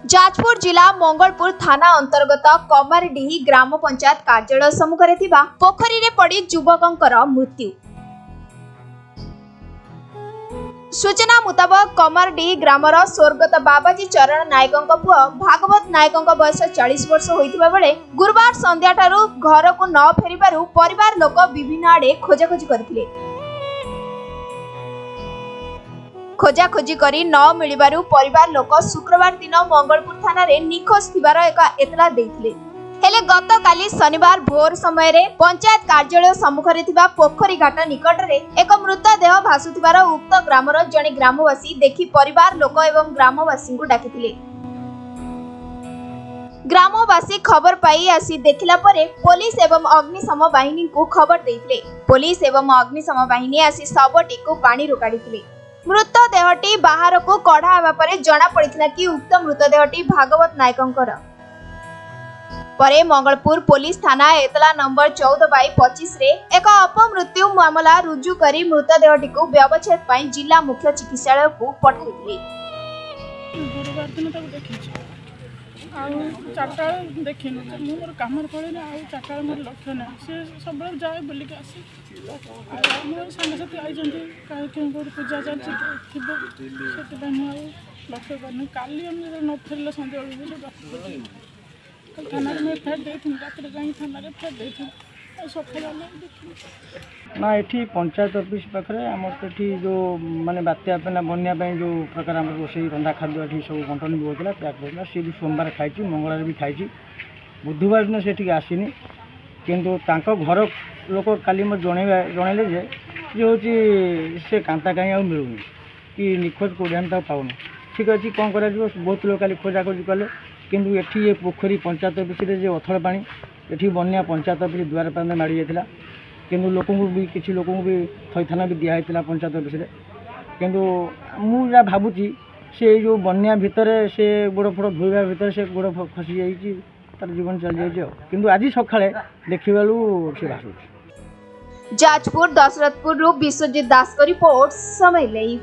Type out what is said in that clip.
जाजपुर जिला मंगलपुर थाना अंतर्गत कमारडीही ग्राम पंचायत कार्यालय सम्मुखरे थिबा पोखरी रे पड़ी युवकंकर मृत्यु। सूचना मुताबक कमारडीही ग्रामर स्वर्गत बाबाजी चरण नायकों पुआ भागवत नायकों बयस 40 वर्ष होइथिबा बेले गुरुवार संध्या ठारू घर को न फेरिबारु परिवार लोक विभिन्न आड़े खोजाखोजी करथिले। खोजाखोजी करी न मिलिबारु परिवार लोक शुक्रवार दिन मंगलपुर थाना रे निखोज थिबार एक एतला देथिले। हेले गत काली शनिवार भोर समय रे पंचायत कार्यालय सम्मुखरे थिबा पोखरी घाट निकट रे एक मृतदेह भासुथिबार उक्त ग्रामर जणे ग्रामवासी देखि परिवार लोक एवं ग्रामवासी को डाकिथिले। ग्रामवासी खबर पाई आसी देखिला परे पुलिस एवं अग्निशम बाहिनी को खबर देथिले। पुलिस एवं अग्निशम बाहिनी आसी शवटी को पानी रो काढिथिले। मृतदेहटी बाहर को कढ़ा हेबा परे जना पड़िथिला कि उक्त मृतदेहटी भागवत नायकंकर। परे मंगलपुर पुलिस थाना एतला नंबर 14/25 रे एक अपमृत्यु मामला रुजु करी मृतदेहटी को व्यवच्छेद पई जिला मुख्य चिकित्सालय को पठाइथिले। गुरुवार दिन तक देखिछि आ चारटा देखिनु मु मोर कामर पड़े आ चारटा मोर लक्ष्य ना से सब जाए बुली के आसी मोर संग साथी आई जंती काहे के पूजा चलछि थिबो सेते मु लक्ष्य करनी काली हम न फेरले संध्या बेले कल थाना में फेर देथिन रात जाई थाना रे फेर देथिन ना ये पंचायत ऑफिस पाखे आम जो माने बात्या बन्या जो प्रकार आम रोषे रंधा खाद्य ये सब बंटन भी होता पैक होता सी भी सोमवार खाई मंगलवार भी खाई बुधवार दिन से आसनी किंतु घर लोक काली जनइले जे हूँ से कांता कहीं आ मिलूनी कि निखोज कौन आम पाऊन ठीक अच्छे कौन कर बहुत लोग काली खोजाखोजी कले किंतु ये पोखरी पंचायत ऑफिस अथड़ पानी ये बन्या पंचायत ऑफिस द्वार पाने माड़ी जाता किंतु लोक भी किसी लोक भी थैथाना भी दिखाई पंचायत ऑफिस किंतु मुझे भावुची से जो बन्या भितर से गोड़ फोड़ धोवा भितर से गोड़ खसी जाइए तार जीवन चल जाए किंतु आज सकाଳେ देखा से भाषुची। जाजपुर दशरथपुर विश्वजीत दास को रिपोर्ट समय लाइव।